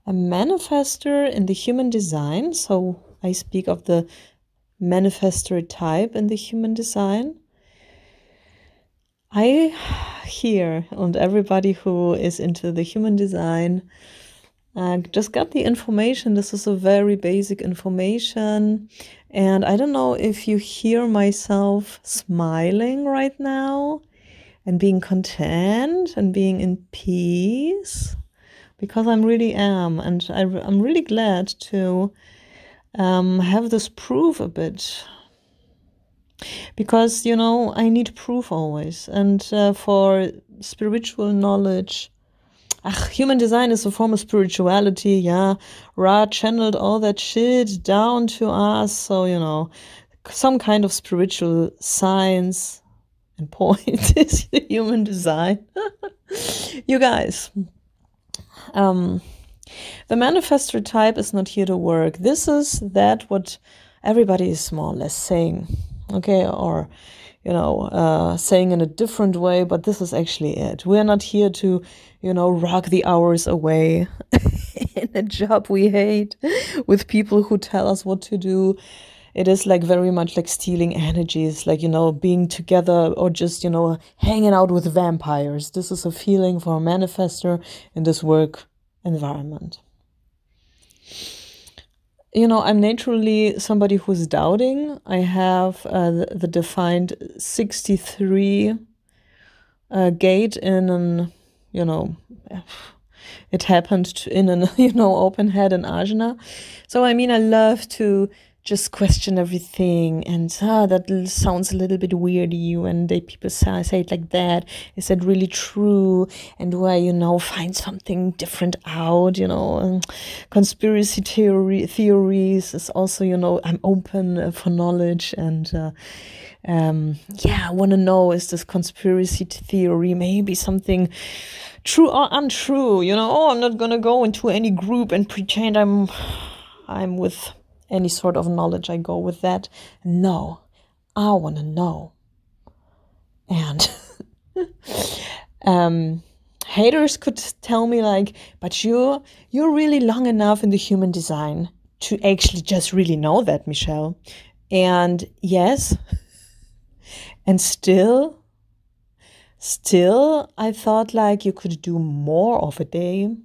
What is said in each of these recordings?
a manifester in the human design. So I speak of the manifestor type in the human design. I hear, and everybody who is into the human design just got the information. This is a very basic information. And I don't know if you hear myself smiling right now and being content and being in peace, because I really am. And I'm really glad to have this proof a bit. Because, you know, I need proof always. And for spiritual knowledge, human design is a form of spirituality, yeah. Ra channeled all that shit down to us. So, you know, some kind of spiritual science and point is the human design. You guys, the manifestor type is not here to work. This is that what everybody is more or less saying. Okay, or, you know, saying in a different way, but this is actually it. We're not here to, you know, rock the hours away in a job we hate with people who tell us what to do. It is like very much like stealing energies, like, you know, being together or just, you know, hanging out with vampires. This is a feeling for a manifestor in this work environment. You know, I'm naturally somebody who's doubting. I have the defined 63 gate in an, you know, it happened in an, you know, open head in Ajna. So, I mean, I love to just question everything, and that sounds a little bit weirdy when people say it like that. Is that really true? And do I, you know, find something different out? You know, conspiracy theories is also, you know, I'm open for knowledge, and yeah, I want to know, is this conspiracy theory maybe something true or untrue? You know, oh, I'm not gonna go into any group and pretend I'm with any sort of knowledge. I go with that. No, I want to know. And haters could tell me like, but you're really long enough in the human design to actually just really know that, Michelle. And yes, and still I thought like you could do more of a day.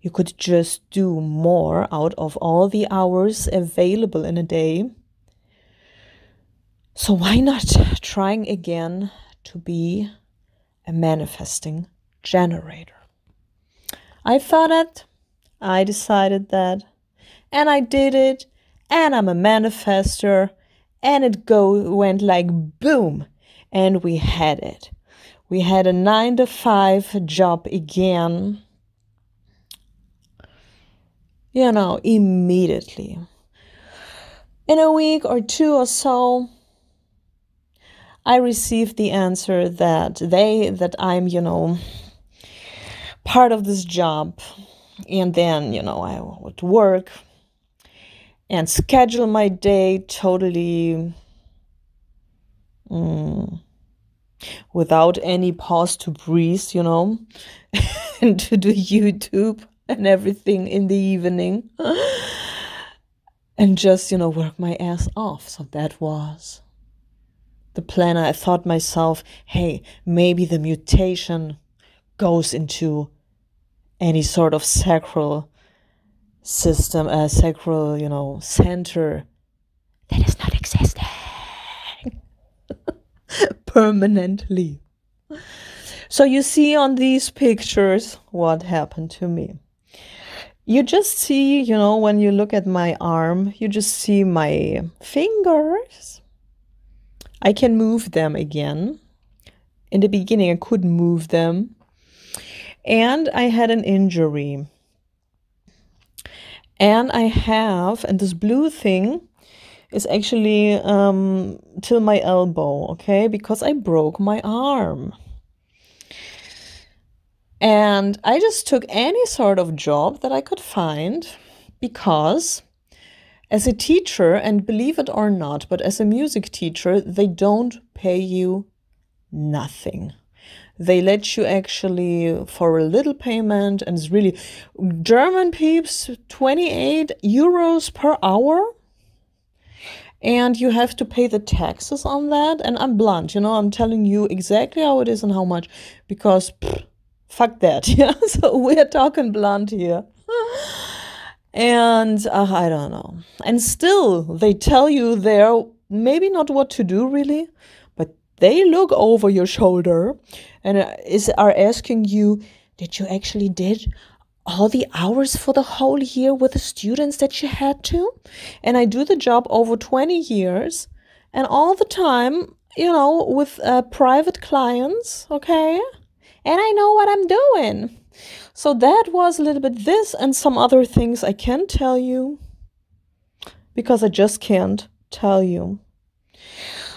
You could just do more out of all the hours available in a day. So why not trying again to be a manifesting generator? I thought it, I decided that, and I did it, and I'm a manifester, and it went like boom, and we had it. We had a 9-to-5 job again. You know, immediately. In a week or two or so, I received the answer that I'm, you know, part of this job. And then, you know, I would work and schedule my day totally without any pause to breathe, you know, and to do YouTube and everything in the evening, and just, you know, work my ass off. So that was the plan. I thought myself, hey, maybe the mutation goes into any sort of sacral system, sacral, you know, center that is not existing permanently. So you see on these pictures what happened to me. You just see, you know, when you look at my arm, you just see my fingers. I can move them again. In the beginning, I couldn't move them. And I had an injury. And I have, and this blue thing is actually till my elbow, okay? Because I broke my arm. And I just took any sort of job that I could find, because as a teacher, and believe it or not, but as a music teacher, they don't pay you nothing. they let you actually for a little payment, and it's really German peeps, 28 euros per hour. And you have to pay the taxes on that. And I'm blunt, I'm telling you exactly how it is and how much, because fuck that. Yeah, so we're talking blunt here. And I don't know. And still, they tell you there maybe not what to do really, but they look over your shoulder and are asking you, did you actually did all the hours for the whole year with the students that you had to? And I do the job over 20 years and all the time, with private clients, okay? And I know what I'm doing. So that was a little bit this, and some other things I can't tell you because I just can't tell you.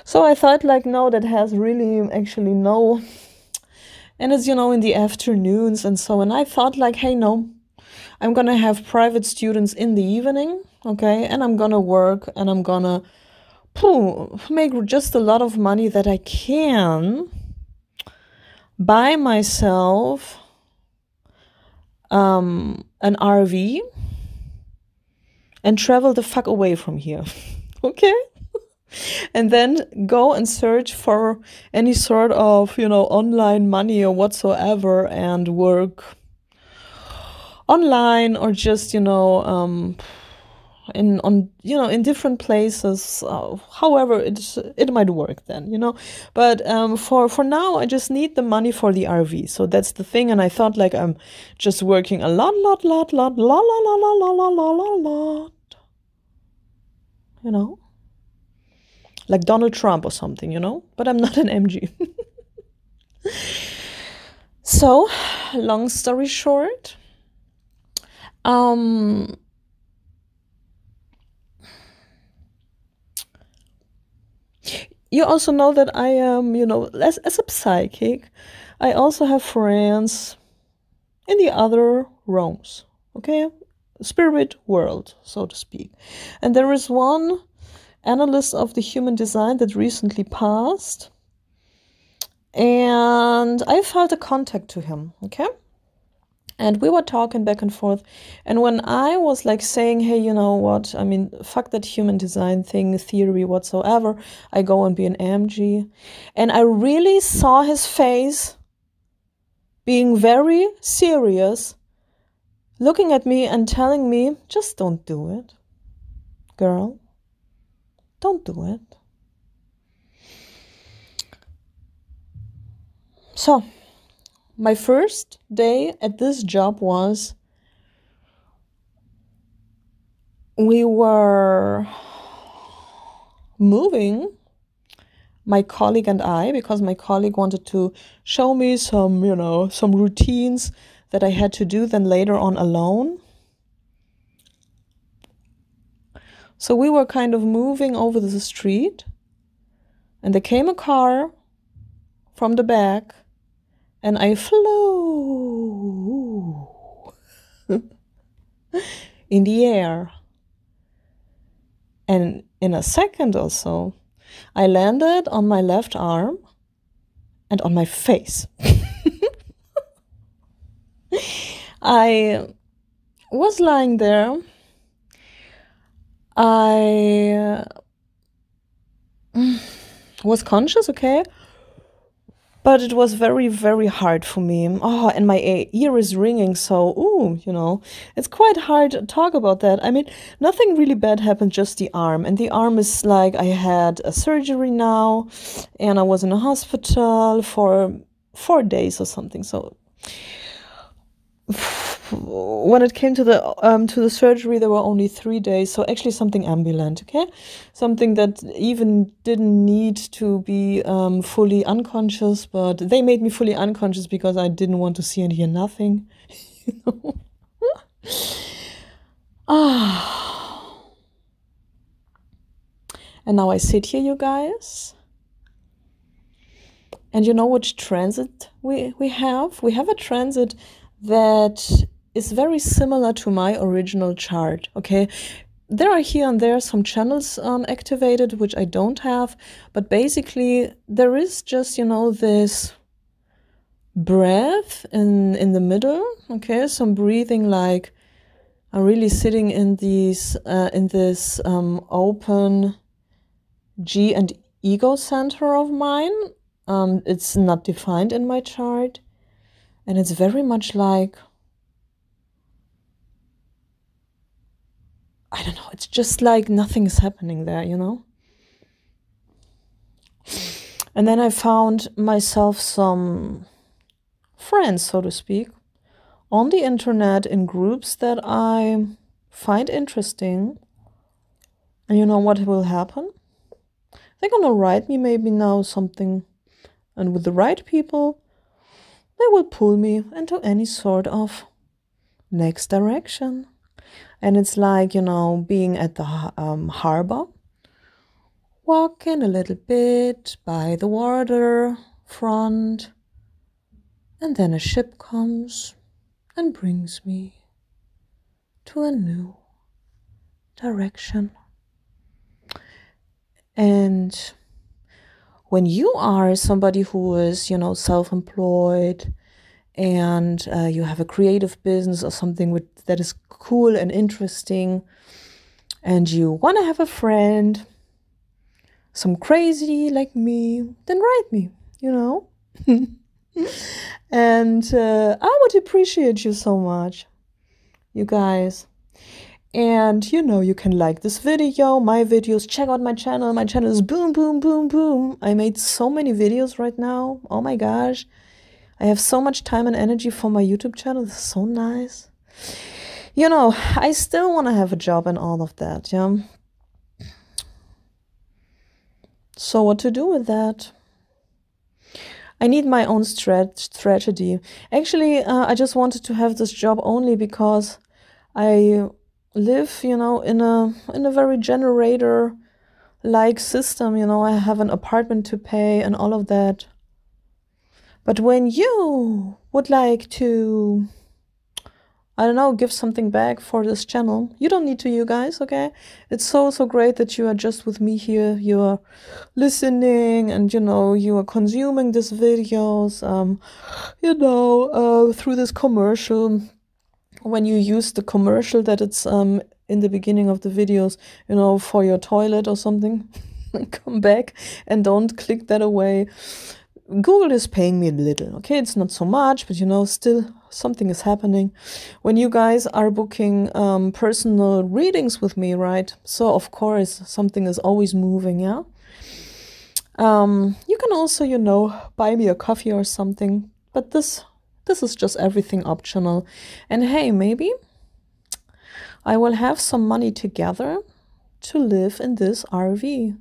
So I thought no, that has really actually no. And it's, in the afternoons and so, and I thought hey, no, I'm going to have private students in the evening, okay? And I'm going to work and I'm going to make just a lot of money that I can buy myself an RV and travel the fuck away from here, okay? And then go and search for any sort of, online money or whatsoever and work online or just, in different places, however it might work then, But for now, I just need the money for the RV. So that's the thing. And I thought I'm just working a lot, like Donald Trump or something, but I'm not an MG. So, long story short, you also know that I am, as a psychic, I also have friends in the other realms, okay? Spirit world, so to speak. And there is one analyst of the human design that recently passed, and I felt a contact to him, okay? And we were talking back and forth, and when I was saying, hey, you know what, I mean, fuck that human design thing, theory whatsoever, I go and be an AMG, and I really saw his face being very serious, looking at me and telling me, just don't do it, girl. Don't do it. So, my first day at this job was, we were moving, my colleague and I, because my colleague wanted to show me some, some routines that I had to do then later on alone. So we were kind of moving over the street, and there came a car from the back, and I flew in the air. And in a second or so, I landed on my left arm and on my face. I was lying there. I was conscious, okay? But it was very, very hard for me. Oh, and my ear is ringing, so, it's quite hard to talk about that. I mean, nothing really bad happened, just the arm. And the arm is I had a surgery now, and I was in a hospital for 4 days or something, so when it came to the surgery, there were only 3 days, so actually something ambulant, okay? Something that even didn't need to be fully unconscious, but they made me fully unconscious because I didn't want to see and hear nothing. And now I sit here, you guys. And you know which transit we have? We have a transit that is very similar to my original chart, okay? There are here and there some channels activated, which I don't have, but basically there is just, this breath in the middle. Okay, so I'm breathing like I'm really sitting in these in this open G and ego center of mine. It's not defined in my chart, and it's very much like, I don't know, it's just like nothing is happening there, you know? And then I found myself some friends, so to speak, on the internet in groups that I find interesting. And you know what will happen? They're gonna write me maybe now something, and with the right people, they will pull me into any sort of next direction. And it's like, you know, being at the harbor, walking a little bit by the water front, and then a ship comes and brings me to a new direction. And when you are somebody who is, you know, self-employed, and you have a creative business or something that is cool and interesting, and you want to have a friend, some crazy like me, then write me, you know? And I would appreciate you so much, you guys. And you know, you can like this video, my videos, check out my channel. My channel is boom, boom, boom, boom. I made so many videos right now. Oh my gosh. I have so much time and energy for my YouTube channel. This is so nice. You know, I still want to have a job and all of that, yeah? So what to do with that? I need my own strategy. Actually, I just wanted to have this job only because I live, you know, in a very generator-like system. You know, I have an apartment to pay and all of that. But when you would like to, I don't know, give something back for this channel, you don't need to, you guys, okay? It's so great that you are just with me here. You are listening, and, you know, you are consuming these videos, you know, through this commercial. When you use the commercial that it's in the beginning of the videos, you know, for your toilet or something, come back and don't click that away. Google is paying me a little, okay? It's not so much, but you know, still something is happening. When you guys are booking personal readings with me, right? So of course, something is always moving, yeah? You can also, you know, buy me a coffee or something, but this is just everything optional. And hey, maybe I will have some money together to live in this RV.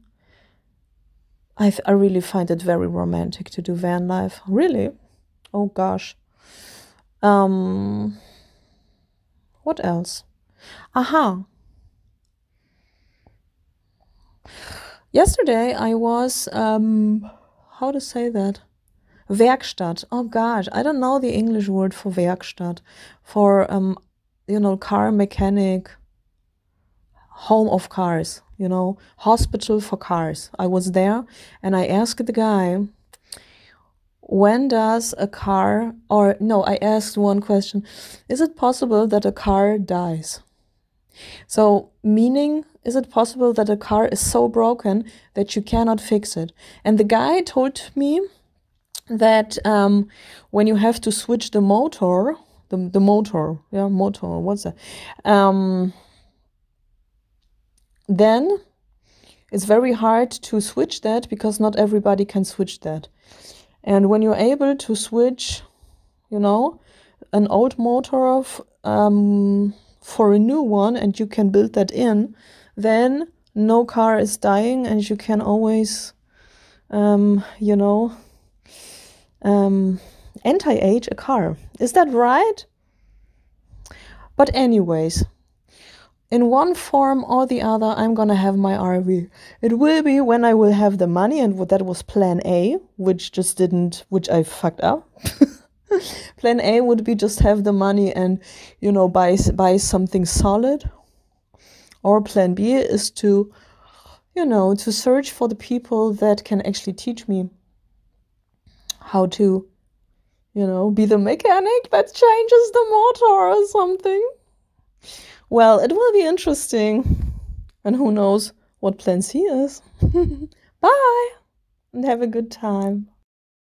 I really find it very romantic to do van life. Really? Oh gosh. What else? Aha. Yesterday I was, how to say that? Werkstatt. Oh gosh, I don't know the English word for Werkstatt. For, you know, car mechanic, home of cars, you know, hospital for cars. I was there and I asked the guy, when does a car, or no, I asked one question, is it possible that a car dies? So, meaning, is it possible that a car is so broken that you cannot fix it? And the guy told me that when you have to switch the motor, the motor, yeah, motor, what's that? Then it's very hard to switch that because not everybody can switch that. And when you're able to switch, you know, an old motor for a new one, and you can build that in, then no car is dying, and you can always, you know, anti-age a car. Is that right? But anyways, in one form or the other, I'm gonna have my RV. It will be when I will have the money, and that was plan A, which I fucked up. Plan A would be just have the money and, you know, buy something solid. Or plan B is to, you know, to search for the people that can actually teach me how to, be the mechanic that changes the motor or something. Well, it will be interesting. And who knows what plans he is. Bye, and have a good time.